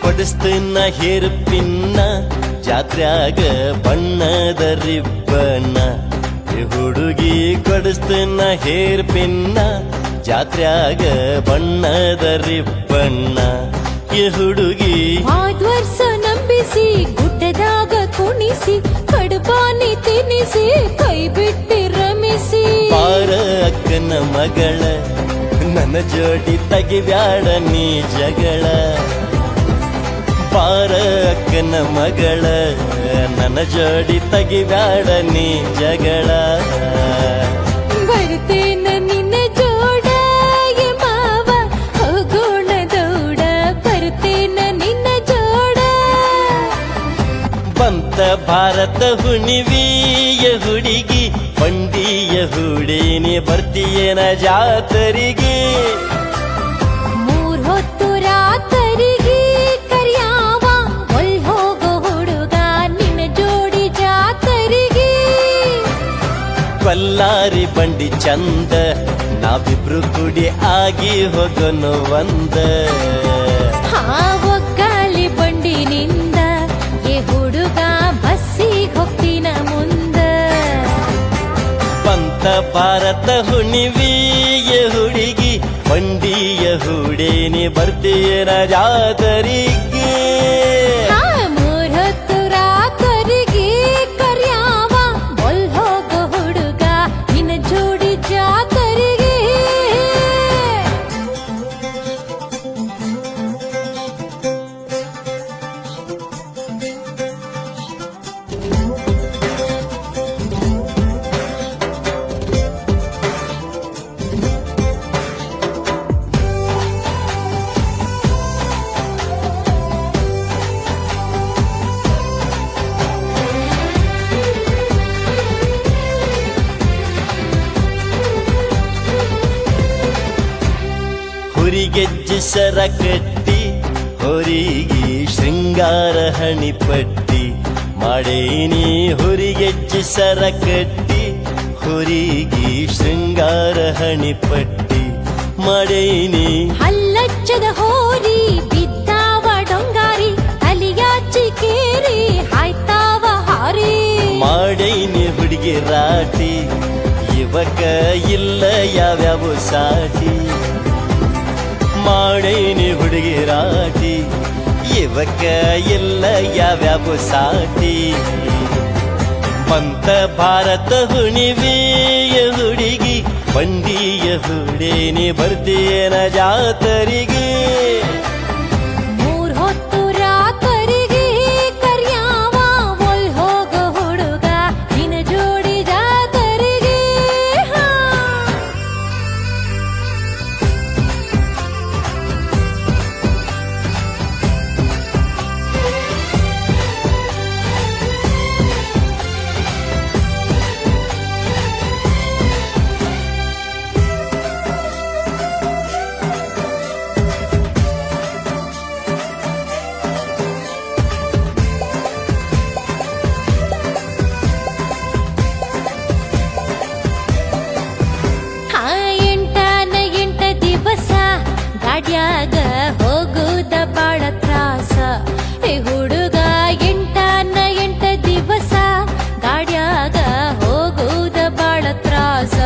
ಕೊಡಿಸ್ತೀನ hair pin ಜಾತ್ರ್ಯಾಗ ಬಣ್ಣದ ರಿಬ್ಬನ್ನ ಈ ಹುಡುಗಿ ಕೊಡಿಸ್ತೀನ ಹೇರ್ ಪಿನ್ನ ಜಾತ್ರ್ಯಾಗ ಬಣ್ಣದ ರಿಬ್ಬನ್ನ ಈ ಹುಡುಗಿ ವರ್ಷ ನಂಬಿಸಿ ಗುಡ್ಡದಾಗ ಕುಣಿಸಿ ಕಡುಬಾನಿ ತಿನ್ನಿಸಿ ಕೈ ಬಿಟ್ಟಿ ರಮಿಸಿ ಪಾರ ಅಕ್ಕನ ಮಗಳ ನನ್ನ ಜೋಡಿ ತೆಗಿಬ್ಯಾಡ ನೀ ಜಗಳ ಪಾರ ಅಕ್ಕನ ಮಗಳ ನನ್ನ ಜೋಡಿ ತೆಗಿಬ್ಯಾಡ ನೀ ಜಗಳ ಬರ್ತೇನ ನಿನ್ನ ಜೋಡ ಮಾವ ಹೋಗೋಣ ದೌಡ ಬರ್ತೇನ ನಿನ್ನ ಜೋಡ ಬಂತ ಭಾರತ ಹುಣಿವಿಯ ಹುಡುಗಿ ಬಂಡಿಯ ಹುಡೇನಿ ಬರ್ತೀಯನ ಜಾತರಿಗೆ ಮೂರ್ ಹೊತ್ತು ರಾತರಿಗೆ ಕರ್ಯಾವ ಒಲ್ ಹೋಗೋ ಹುಡುಗ ನಿನ್ನ ಜೋಡಿ ಜಾತರಿಗೆ ಕೊಲ್ಲಾರಿ ಬಂಡಿ ಚಂದ ನಾವಿಬ್ರು ಕುಡಿ ಆಗಿ ಹೋಗೋನು ಒಂದ ಒಗ್ಗಾಲಿ ಬಂಡಿನಿಂದ ಏ ಹುಡುಗ ಬಸ್ಸಿಗೆ ಹೋಗ್ತೀನ ಮುಂದ ಬಂತ ಭಾರತ ಹುಣಿವಿಯ ಹುಡುಗಿ ಬಂಡಿಯ ಹುಡೇನಿ ಬರ್ತೀಯನ ಜಾತರಿಗೆ ಮೂರ್ ಹೊತ್ತು ರಾತರಿಗೆ ಕರ್ಯಾವ ಒಲ್ ಹೋಗೋ ಹುಡುಗ ನಿನ್ನ ಜೋಡಿ ಜಾತರಿಗೆ ಹುರಿಗೆಜ್ಜಿ ಸರ ಕಟ್ಟಿ ಹೊರಿಗೆ ಶೃಂಗಾರ ಹಣಿಪಟ್ಟಿ ಮಾಡೇನಿ ಹುರಿಗೆಜ್ಜಿ ಸರ ಕಟ್ಟಿ ಹೊರಿಗೆ ಶೃಂಗಾರ ಹಣಿಪಟ್ಟಿ ಮಾಡೇನಿ ಹಲ್ಲಚ್ಚದ ಹೋರಿ ಬಿದ್ದಾವ ಡೊಂಗಾರಿ ತಲಿಯಾಚಿ ಕೇರಿ ಹಾಯ್ತಾವ ಹಾರಿ ಮಾಡೇನಿ ಹುಡುಗಿ ರಾಟಿ ಇವಕ ಇಲ್ಲ ಯಾವ್ಯಾವ ಸಾಟಿ ಮಾಡೇನಿ ಹುಡುಗಿ ರಾಟಿ ಇವಕ್ಕ ಇಲ್ಲ ಯಾವ್ಯಾವ ಸಾಟಿ ಬಂತ ಭಾರತ ಹುಣಿವಿಯ ಹುಡುಗಿ ಬಂಡಿಯ ಹುಡೇನಿ ಬರ್ತೀಯನ ಜಾತರಿಗೆ ಮೂರ್ ಹೊತ್ತು ರಾತರಿಗೆ ಕರ್ಯಾವ ಒಲ್ ಹೋಗೋ ಹುಡುಗ ನಿನ್ನ ಜೋಡಿ ಜಾತರಿಗೆ ಎಂಟ ದಿವಸ ಗಾಡ್ಯಾಗ ಹೋಗುದ ಬಾಳ ತ್ರಾಸ ಏ ಹುಡುಗ ಎಂಟ ದಿವಸ ಗಾಡ್ಯಾಗ ಹೋಗುದ ಬಾಳ ತ್ರಾಸ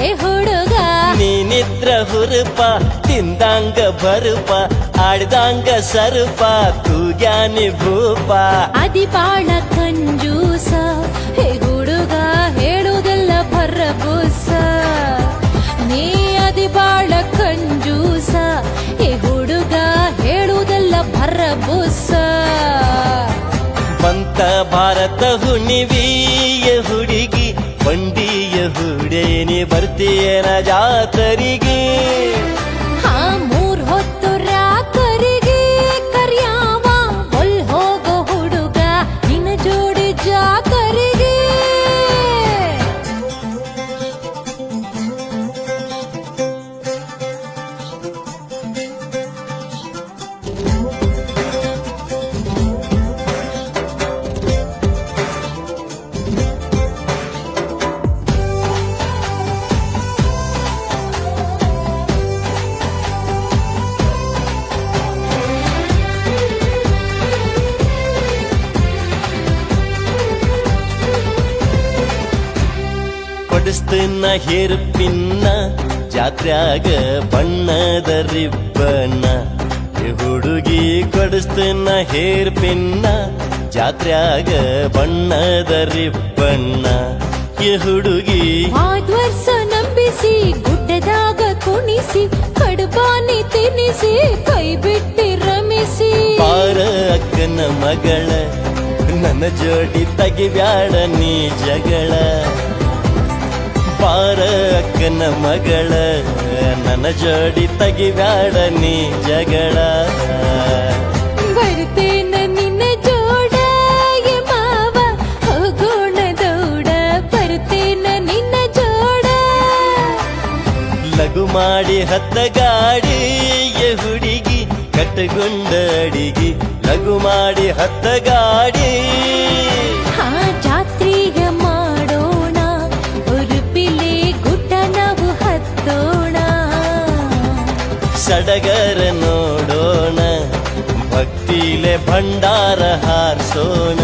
ಏ ಹುಡುಗ ನೀನಿದ್ರ ಹುರುಪ ತಿಂದಂಗ ಬರುಪ ಆಡ್ದಂಗ ಸರುಪ ತೂಗ್ಯಾನಿ ಭೂಪ ಅದಿ ಬಾಳ ಕಂಜೂಸ ಹೇ ಹುಡುಗ ಹೇಳುವುದೆಲ್ಲ ಭರಬೂಸ ನೀ ಅದಿ ಬಾಳ ಕಂಜೂಸ ಹೇ ಹುಡುಗ ಹೇಳುವುದೆಲ್ಲ ಭರಬೂಸ ಬಂತ ಭಾರತ ಹುಣಿವಿಯ ಹುಡುಗಿ ಬಂಡಿಯ ಹುಡೇನಿ ಬರ್ತೀಯನ ಜಾತರಿಗೆ ಮೂರ್ ಹೊತ್ತು ರಾತರಿಗೆ ಕರ್ಯಾವ ಒಲ್ ಹೋಗೋ ಹುಡುಗ ನಿನ್ನ ಜೋಡಿ ಜಾತರಿಗೆ ಕೊಡಿಸ್ತೀನ ಹೇರ್ ಪಿನ್ನ ಜಾತ್ರ್ಯಾಗ ಬಣ್ಣದ ರಿಬ್ಬನ್ನ ಹುಡುಗಿ ಕೊಡಿಸ್ತೀನ ಹೇರ್ ಪಿನ್ನ ಜಾತ್ರ್ಯಾಗ ಬಣ್ಣದ ರಿಬ್ಬನ್ನ ಹುಡುಗಿ ಆದ್ವರ್ಸ ನಂಬಿಸಿ ಗುಡ್ಡದಾಗ ಕುಣಿಸಿ ಕಡುಬಾನಿ ತಿನ್ನಿಸಿ ಕೈ ಬಿಟ್ಟಿ ರಮಿಸಿ ಪಾರ ಅಕ್ಕನ ಮಗಳ ನನ್ನ ಜೋಡಿ ತಗಿಬ್ಯಾಡ ನೀ ಜಗಳ ಪಾರ ಅಕ್ಕನ ಮಗಳ ನನ್ನ ಜೋಡಿ ತಗಿಬ್ಯಾಡ ನೀ ಜಗಳ ಬರ್ತೇನ ನಿನ್ನ ಜೋಡ ಎ ಮಾವ ಹೋಗೋಣ ದೌಡ ಬರ್ತೇನ ನಿನ್ನ ಜೋಡ ಲಘು ಮಾಡಿ ಹತ್ತ ಗಾಡಿ ಹುಡುಗಿ ಕಟ್ಟಗೊಂಡ ಅಡಿಗಿ ಲಘು ಮಾಡಿ ಹತ್ತ ಗಾಡಿ ಹಾ ಜಾತ್ರೆಗ ಮಾಡೋಣ ಉರುಪಿಲೆ ಗುಡ್ಡ ನಾವು ಹತ್ತೋಣ ಸಡಗರ ನೋಡೋಣ ಭಕ್ತಿಲೆ ಭಂಡಾರ ಹಾರಿಸೋಣ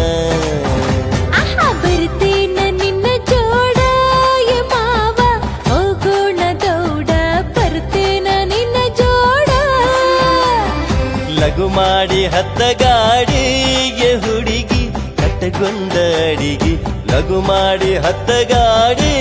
ಆಹಾ ಬರ್ತೇನ ನಿನ್ನ ಜೋಡ ಎ ಮಾವ ಹೋಗೋಣ ದೌಡ ಬರ್ತೇನ ನಿನ್ನ ಜೋಡ ಲಘು ಮಾಡಿ ಹತ್ತ ಗಾಡಿ ಹುಡುಗಿ ಕಟ್ಟಗೊಂಡ ಅಡಿಗಿ ಲಘು ಮಾಡಿ ಹತ್ತ ಗಾಡಿ